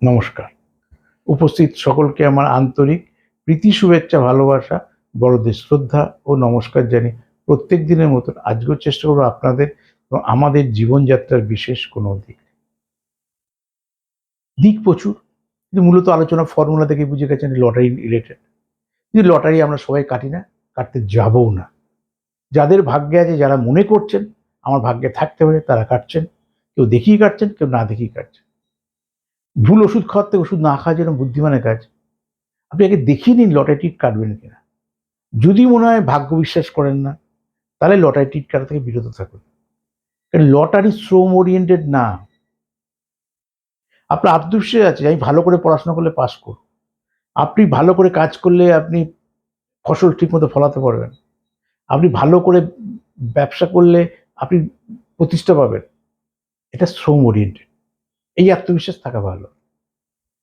নমস্কার। উপস্থিত সকলকে আমার আন্তরিক প্রীতি, শুভেচ্ছা, ভালোবাসা, বড়দের শ্রদ্ধা ও নমস্কার জানিয়ে প্রত্যেক দিনের মতন আজকেও চেষ্টা করব আপনাদের এবং আমাদের জীবনযাত্রার বিশেষ কোনো দিক প্রচুর, কিন্তু মূলত আলোচনা ফর্মুলা থেকে বুঝে গেছেন লটারি রিলেটেড। কিন্তু লটারি আমরা সবাই কাটি না, কাটতে যাবও না। যাদের ভাগ্যে আছে, যারা মনে করছেন আমার ভাগ্যে থাকতে পারে, তারা কাটছেন। কেউ দেখিয়ে কাটছেন, কেউ না দেখিয়ে কাটছেন। ভুল ওষুধ খাওয়ার থেকে ওষুধ না খাওয়া যেরকম বুদ্ধিমানের কাজ। আপনি আগে দেখিয়ে নিন লটারি টিকিট কাটবেন কিনা। যদি মনে হয় ভাগ্য বিশ্বাস করেন না, তাহলে লটারি টিকিট কাটা থেকে বিরত থাকুন। কারণ লটারি শ্রম ওরিয়েন্টেড না। আপনার আত্মবিশ্বাস আছে আমি ভালো করে পড়াশোনা করলে পাস করব, আপনি ভালো করে কাজ করলে আপনি ফসল ঠিকমতো ফলাতে পারবেন, আপনি ভালো করে ব্যবসা করলে আপনি প্রতিষ্ঠা পাবেন। এটা শ্রম ওরিয়েন্টেড। এই আত্মবিশ্বাস থাকা ভালো।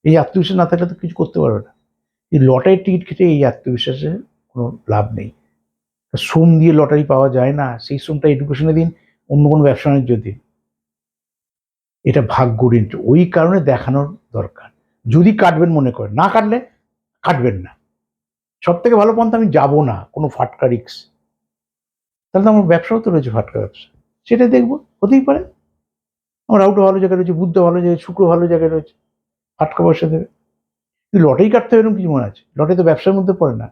এই আত্মবিশ্বাস না থাকলে তো কিছু করতে পারবে না। এই লটারি টিকিট কেটে এই আত্মবিশ্বাসের কোনো লাভ নেই। শ্রম দিয়ে লটারি পাওয়া যায় না, সেই শ্রমটা এডুকেশনে দিন, অন্য কোনো ব্যবসা বাণিজ্য দিন। এটা ভাগ্য ওরিয়েন্টেড, ওই কারণে দেখানোর দরকার। যদি কাটবেন মনে করেন, না কাটলে কাটবেন না। সব থেকে ভালো পন্থা আমি যাব না কোনো ফাটকা রিক্স। তাহলে তো আমার ব্যবসাও তো রয়েছে ফাটকা ব্যবসা, সেটা দেখবো, হতেই পারে আমার রাহুটা ভালো জায়গায় রয়েছে, বুধ ভালো জায়গায়, শুক্র ভালো জায়গায় রয়েছে, ফাটকা পয়সা দেবে। কিন্তু লটারি কাটতে হবে এরকম কিছু মনে আছে? লটারি তো ব্যবসার মধ্যে পড়ে না।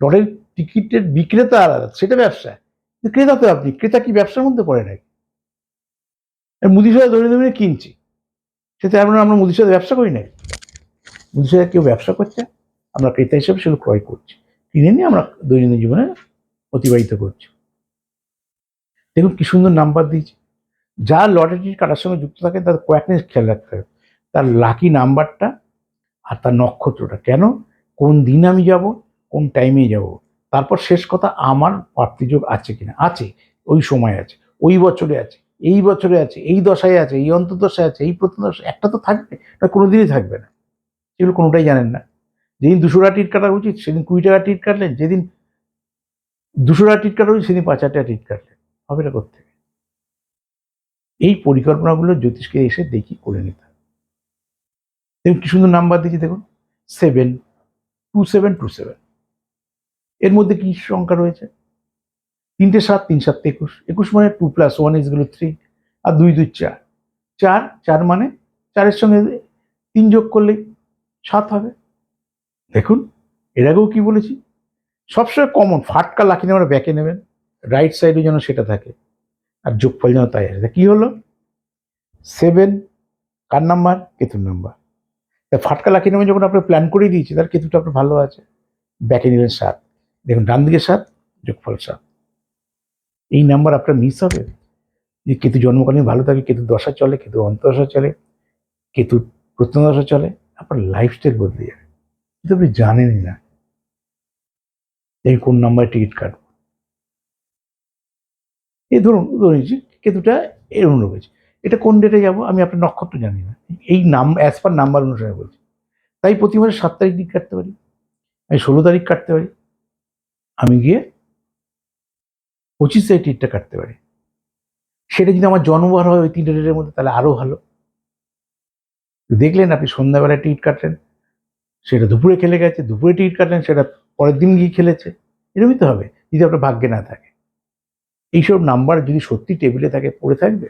লটারির টিকিটের বিক্রেতা আলাদা, সেটা ব্যবসা। কিন্তু ক্রেতা তো আপনি, ক্রেতা কি ব্যবসার মধ্যে পড়ে নাকি? মুদির সাথে ধরে ধরে কিনছি, সেটা আমরা মুদির সাথে ব্যবসা করি নাকি? মুদির সাথে কেউ ব্যবসা করছে, আমরা ক্রেতা হিসেবে সেগুলো ক্রয় করছি, কিনে নিয়ে আমরা দৈনন্দিন জীবনে অতিবাহিত করছি। দেখুন কি সুন্দর নাম্বার দিয়েছি। যা লটারি কাটার সঙ্গে যুক্ত থাকে তার কয়েক জিনিস খেয়াল রাখতে হবে। তার লাকি নাম্বারটা আর তার নক্ষত্রটা, কেন, কোন দিন আমি যাব, কোন টাইমে যাব। তারপর শেষ কথা, আমার প্রাপ্তিযোগ আছে কিনা। আছে, ওই সময় আছে, ওই বছরে আছে, এই বছরে আছে, এই দশায় আছে, এই অন্তর্দশায় আছে, এই প্রত্যদশায়, একটা তো থাকবে, এটা কোনোদিনই থাকবে না। সেগুলো কোনোটাই জানেন না। যেদিন 200 টাকা টিকিট কাটা উচিত সেদিন 20 টাকা টিকিট কাটলেন, যেদিন 200 টাকা টিকিট কাটা উচিত সেদিন 5,000 টাকা টিকিট কাটলেন। হবে এটা করতে। এই পরিকল্পনাগুলো জ্যোতিষকে এসে দেখি করে নিতে হবে। দেখুন কি সুন্দর নাম্বার দিয়েছি, দেখুন 7, 2727। এর মধ্যে কি সংখ্যা রয়েছে? 3টে 7, 3 7 21। 21 মানে 2+1=3, আর 2 2 4। 4 মানে 4-এর সঙ্গে 3 যোগ করলেই 7 হবে। দেখুন, এর আগেও কি বলেছি, সবসময় কমন ফাটকা লাকি নাম্বার ব্যাকে নেবেন, রাইট সাইডে যেন সেটা থাকে, আর যোগফল যেন তাই আসে। কি হলো? 7 কার নাম্বার? কেতুর নাম্বার। ফাটকা লাকি নামে যখন আপনার প্ল্যান করে দিয়েছি, তার কেতুটা আপনার ভালো আছে, ব্যাকে নিলেন 7। দেখুন ডান দিকে 7, যোগফল 7। এই নাম্বার আপনার মিস হবে। যে কেতু জন্মকালীন ভালো থাকে, কেতু দশা চলে, কেতু অন্তর্দশা চলে, কেতু প্রত্যন্তদশা চলে, আপনার লাইফস্টাইল বদলে যাবে। কিন্তু আপনি জানেনই না যে কোন নাম্বারে টিকিট কাটবো। এই ধরুন ধরেছি কেতুটা এরকম রয়েছে, এটা কোন ডেটে যাব আমি আপনার নক্ষত্র জানি না, এই নাম অ্যাজ পার নাম্বার অনুসারে বলছি। তাই প্রতি মাসে 7 তারিখ টিকিট কাটতে পারি, আমি 16 তারিখ কাটতে পারি, আমি গিয়ে 25 তারিখ টিকিটটা কাটতে পারি। সেটা যদি আমার জন্মবার হয় ওই 3টে ডেটের মধ্যে, তাহলে আরো ভালো। দেখলেন আপনি সন্ধ্যাবেলায় টিকিট কাটলেন, সেটা দুপুরে খেলে গেছে, দুপুরে টিকিট কাটলেন, সেটা পরের দিন গিয়ে খেলেছে। এরকমই তো হবে যদি আপনার ভাগ্যে না থাকে। এইসব নাম্বার যদি সত্যি টেবিলে থাকে, পড়ে থাকবে।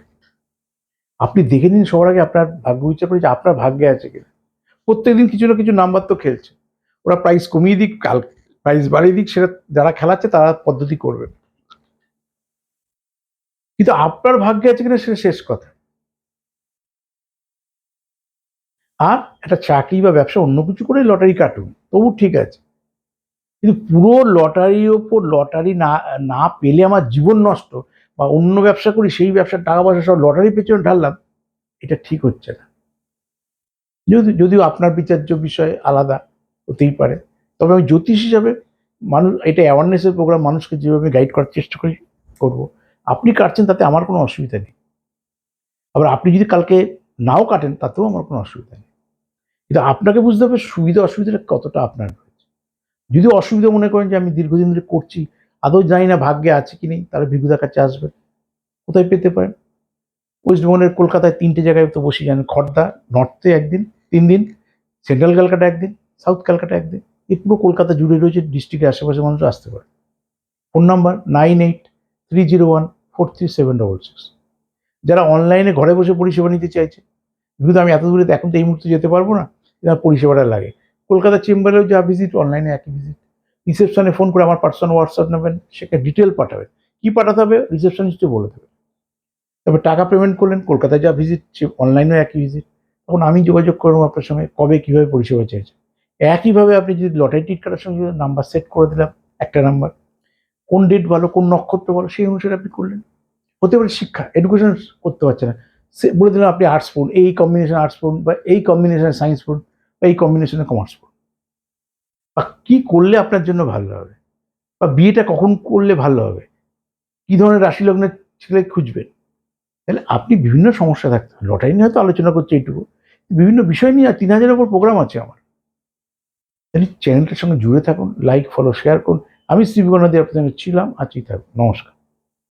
আপনি দেখে নিন সবার আগে আপনার ভাগ্য বিচার করে যে আপনার ভাগ্যে আছে কিনা। প্রত্যেকদিন কিছু না কিছু নাম্বার তো খেলছে, ওরা প্রাইস কমিয়ে দিক, কাল প্রাইস বাড়িয়ে দিক, সেটা যারা খেলাচ্ছে তারা পদ্ধতি করবে, কিন্তু আপনার ভাগ্যে আছে কিনা সেটা শেষ কথা। আর একটা চাকরি বা ব্যবসা অন্য কিছু করে লটারি কাটুন, তবু ঠিক আছে, কিন্তু পুরো লটারির ওপর, লটারি না না পেলে আমার জীবন নষ্ট, বা অন্য ব্যবসা করি সেই ব্যবসার টাকা পয়সা সব লটারির পেছনে ঢাললাম, এটা ঠিক হচ্ছে না। যদিও আপনার বিচার্য বিষয় আলাদা হতেই পারে, তবে আমি জ্যোতিষ হিসাবে, মানুষ এটা অ্যাওয়ারনেসের প্রোগ্রাম, মানুষকে যেভাবে গাইড করার চেষ্টা করি করবো। আপনি কাটছেন তাতে আমার কোনো অসুবিধা নেই, আবার আপনি যদি কালকে নাও কাটেন তাতেও আমার কোনো অসুবিধা নেই। কিন্তু আপনাকে বুঝতে হবে সুবিধা অসুবিধাটা কতটা আপনার রয়েছে। যদি অসুবিধা মনে করেন যে আমি দীর্ঘদিন ধরে করছি, আদৌ জানি না ভাগ্যে আছে কি নেই, তাহলে ভিগুদার কাছে আসবেন। কোথায় পেতে পারেন? ওয়েস্ট বেঙ্গলের কলকাতায় 3টে জায়গায় তো বসে যান, খড়দা নর্থে একদিন, 3 দিন, সেন্ট্রাল ক্যালকাটা একদিন, সাউথ ক্যালকাটা একদিন। এই পুরো কলকাতা জুড়ে রয়েছে, ডিস্ট্রিক্টের আশেপাশে মানুষ আসতে পারে। Phone number 9830143766। যারা অনলাইনে ঘরে বসে পরিষেবা নিতে চাইছে, কিন্তু আমি এত দূরে এখন তো এই মুহূর্তে যেতে পারবো না, আমার পরিষেবাটা লাগে, কলকাতা চেম্বারেও যা ভিজিট, অনলাইনে একই ভিজিট। রিসেপশনে ফোন করে আমার পার্সোনাল হোয়াটসঅ্যাপ নেবেন, সেখানে ডিটেল পাঠাবেন, কী পাঠাতে হবে রিসেপশনিস্টে বলে দেবে। তারপর টাকা পেমেন্ট করলেন, কলকাতায় যা ভিজিট সে অনলাইনেও একই ভিজিট। তখন আমি যোগাযোগ করবো আপনার সঙ্গে, কবে কীভাবে পরিষেবা চাইছে। একইভাবে আপনি যদি লটারি টিকিট কাটার সঙ্গে নাম্বার সেট করে দিলাম, একটা নাম্বার, কোন ডেট ভালো, কোন নক্ষত্র ভালো, সেই অনুসারে আপনি করলেন। হতে পারে শিক্ষা, এডুকেশন করতে পারছে না, সে বলে দিলাম আপনি আর্টস পড়ুন, এই কম্বিনেশন আর্টস পড়ুন, বা এই কম্বিনেশনে সায়েন্স পড়ুন, বা এই কম্বিনেশনে কমার্স পড়ুন, বা কী করলে আপনার জন্য ভালো হবে, বা বিয়েটা কখন করলে ভালো হবে, কী ধরনের রাশি লগ্নের ছেলে খুঁজবেন। তাহলে আপনি বিভিন্ন সমস্যা থাকতে, লটারি নিয়ে হয়তো আলোচনা করছে এইটুকু, বিভিন্ন বিষয় নিয়ে 3000-এর ওপর প্রোগ্রাম আছে আমার। তাহলে চ্যানেলটার সঙ্গে জুড়ে থাকুন, লাইক, ফলো, শেয়ার করুন। আমি শ্রী বিগণাদি আপনার সঙ্গে ছিলাম, আজই থাকুন। নমস্কার।